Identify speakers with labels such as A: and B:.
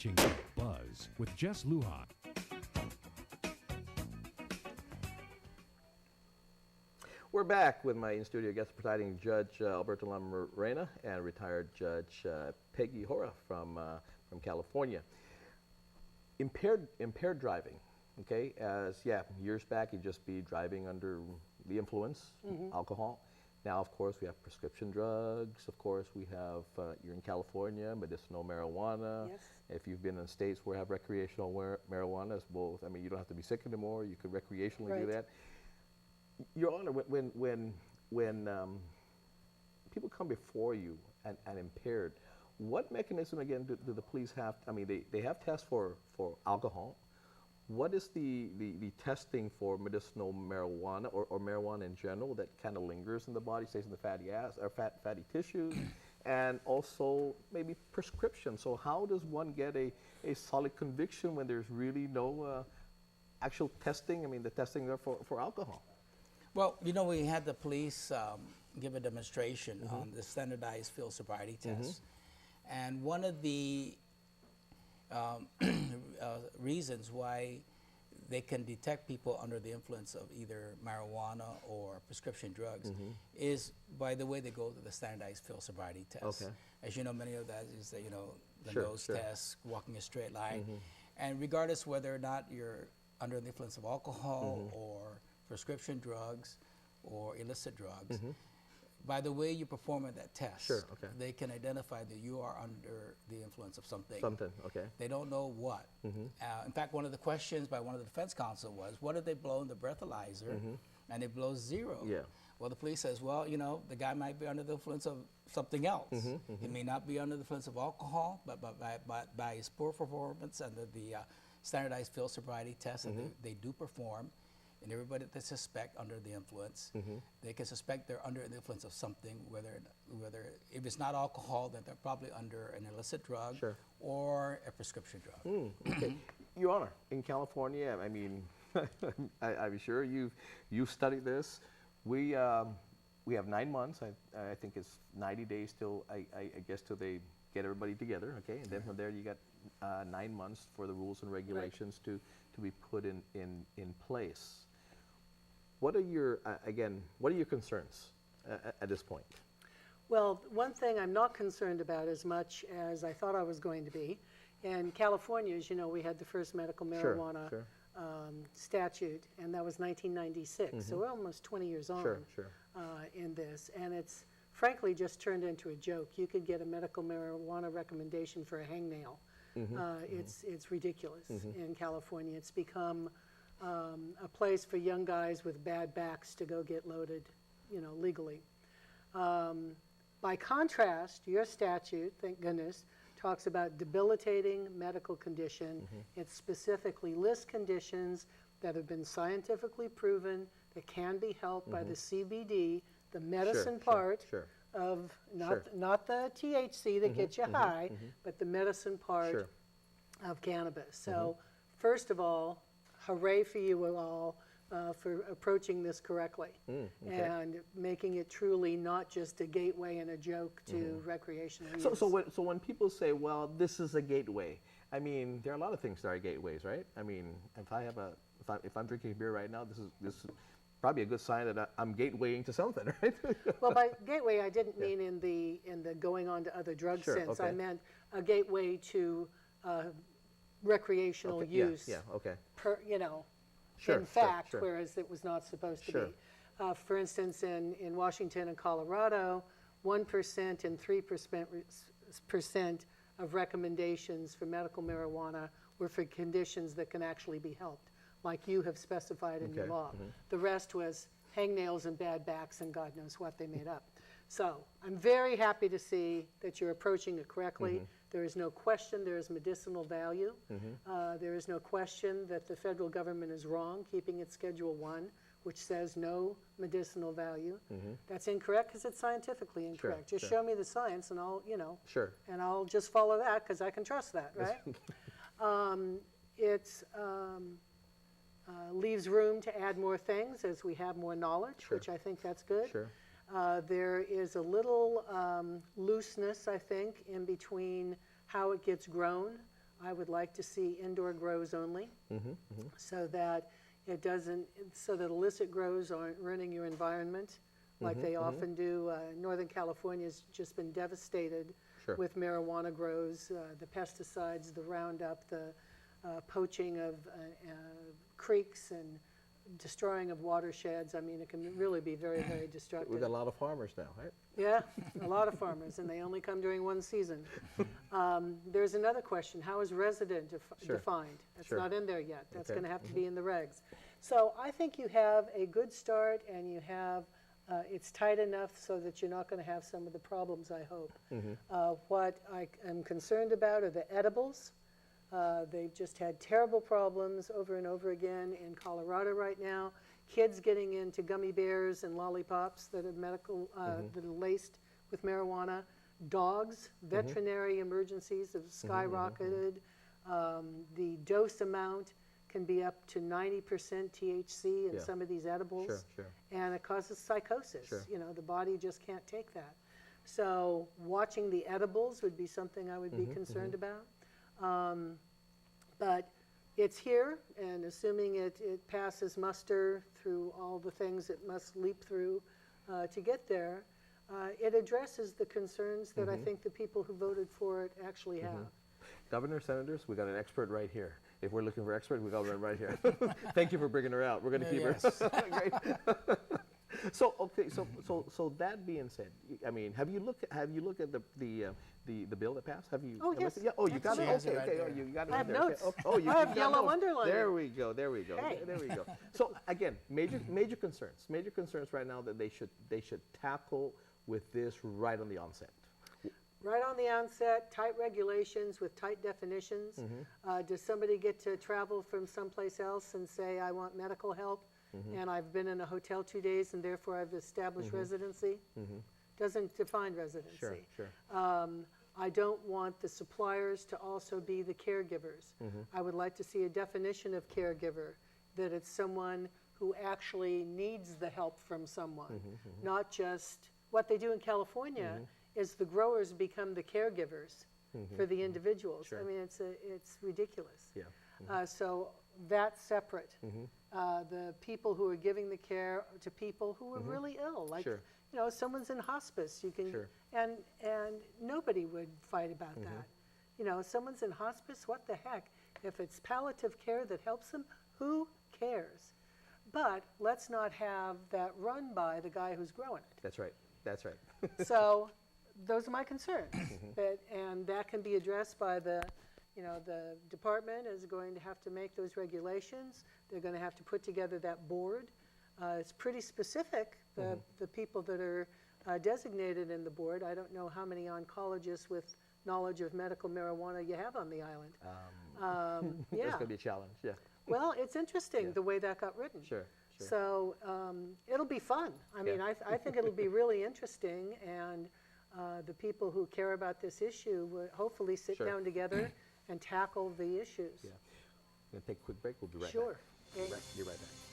A: watching The Buzz with Jess Lujan.
B: We're back with my in-studio guest, presiding Judge Alberto Lamarena and retired Judge Peggy Hora from California. Impaired driving, okay? Years back you'd just be driving under the influence, alcohol. Now, of course, we have prescription drugs. Of course, we have, you're in California, medicinal marijuana.
C: Yes.
B: If you've been in states where have recreational marijuana, as both, I mean, you don't have to be sick anymore. You could recreationally do that. Your Honor, when people come before you and impaired, what mechanism, again, do the police have? I mean, they have tests for alcohol. What is the testing for medicinal marijuana or marijuana in general that kind of lingers in the body, stays in the fatty tissues, and also maybe prescription? So how does one get a solid conviction when there's really no actual testing? I mean, the testing there for alcohol.
D: Well, you know, we had the police give a demonstration on the standardized field sobriety test. And one of the reasons why they can detect people under the influence of either marijuana or prescription drugs is by the way they go to the standardized field sobriety test.
B: Okay.
D: As you know, many of that is the, the nose test, walking a straight line. And regardless whether or not you're under the influence of alcohol or prescription drugs or illicit drugs, by the way you perform at that test, they can identify that you are under the influence of something. They don't know what. In fact, one of the questions by one of the defense counsel was, what if they blow in the breathalyzer and it blows 0? Well, the police says, well, you know, the guy might be under the influence of something else. He may not be under the influence of alcohol, but by his poor performance under the standardized field sobriety test, and they do perform, and everybody that they suspect under the influence, they can suspect they're under the influence of something, whether if it's not alcohol, then they're probably under an illicit drug or a prescription drug.
B: Okay. Your Honor, in California, I mean, I'm sure you've studied this. We have 9 months. I think it's 90 days till I guess till they get everybody together. Okay, and then from there you got 9 months for the rules and regulations to be put in place. What are your what are your concerns at this point?
C: Well, one thing I'm not concerned about as much as I thought I was going to be. In California, as you know, we had the first medical marijuana statute, and that was 1996. So we're almost 20 years on in this, and it's frankly just turned into a joke. You could get a medical marijuana recommendation for a hangnail. It's ridiculous in California. It's become a place for young guys with bad backs to go get loaded, legally. By contrast, your statute, thank goodness, talks about debilitating medical condition. It specifically lists conditions that have been scientifically proven that can be helped by the CBD, the medicine part of not the THC that gets you high, but the medicine part of cannabis. So first of all, hooray for you all for approaching this correctly and making it truly not just a gateway and a joke to recreational use.
B: So when people say, well, this is a gateway, I mean, there are a lot of things that are gateways, right? I mean, if I'm drinking beer right now, this is probably a good sign that I'm gatewaying to something, right?
C: Well, by gateway, I didn't mean in the going on to other drug sense. I meant a gateway to recreational use. In fact, whereas it was not supposed to be. For instance, in Washington and Colorado, 1% and 3% of recommendations for medical marijuana were for conditions that can actually be helped, like you have specified in your law. The rest was hangnails and bad backs and God knows what they made up. So I'm very happy to see that you're approaching it correctly. There is no question there is medicinal value. There is no question that the federal government is wrong, keeping it Schedule 1, which says no medicinal value. That's incorrect because it's scientifically incorrect. Just show me the science and I'll, and I'll just follow that because I can trust that, right? It leaves room to add more things as we have more knowledge, which I think that's good. There is a little looseness, I think, in between how it gets grown. I would like to see indoor grows only, so that it doesn't, so that illicit grows aren't ruining your environment like they often do. Northern California's just been devastated with marijuana grows, the pesticides, the Roundup, the poaching of creeks and destroying of watersheds. I mean, it can really be very, very destructive.
B: We've got a lot of farmers now, right?
C: Yeah, a lot of farmers, and they only come during one season. There's another question. How is resident defined? That's not in there yet. That's going to have to be in the regs. So I think you have a good start, and you have, it's tight enough so that you're not going to have some of the problems, I hope. What I am concerned about are the edibles. They've just had terrible problems over and over again in Colorado right now. Kids getting into gummy bears and lollipops that are that are laced with marijuana. Dogs, veterinary emergencies have skyrocketed. The dose amount can be up to 90% THC in some of these edibles, and it causes psychosis. You know, the body just can't take that. So watching the edibles would be something I would be concerned about. But it's here, and assuming it passes muster through all the things it must leap through to get there, it addresses the concerns that I think the people who voted for it actually have.
B: Governor, senators, we got an expert right here. If we're looking for expert, we got one right here. Thank you for bringing her out. We're going to keep her. Great. So okay, so that being said, I mean, have you looked at the bill that passed? Have you?
C: Oh yes.
B: Yeah. Oh, you got it.
D: Absolutely.
B: Okay.
D: Right
B: Oh, you got it.
C: I have
B: in there.
C: notes.
B: Okay. Oh, you
C: I have
B: got
C: yellow
B: notes.
C: underline.
B: There we go. There we go.
C: Hey.
B: There we go. So again, major concerns. Major concerns right now that they should tackle with this right on the onset.
C: Right on the onset, tight regulations with tight definitions. Does somebody get to travel from someplace else and say, I want medical help, and I've been in a hotel 2 days, and therefore I've established residency? Doesn't define residency. I don't want the suppliers to also be the caregivers. I would like to see a definition of caregiver, that it's someone who actually needs the help from someone, not just what they do in California. Is the growers become the caregivers for the individuals. I mean, it's ridiculous. So that's separate. The people who are giving the care to people who are really ill, like you know, someone's in hospice. You can and nobody would fight about that. You know, someone's in hospice. What the heck? If it's palliative care that helps them, who cares? But let's not have that run by the guy who's growing it.
B: That's right. That's right.
C: So those are my concerns, and that can be addressed by the, you know, the department is going to have to make those regulations. They're going to have to put together that board. It's pretty specific, the people that are designated in the board. I don't know how many oncologists with knowledge of medical marijuana you have on the island.
B: It's going to be a challenge. Yeah.
C: Well, it's interesting the way that got written. So it'll be fun. I mean, I think it'll be really interesting, and the people who care about this issue will hopefully sit down together and tackle the issues.
B: We're going to take a quick break. We'll be right back.
C: Sure.
B: Be right back.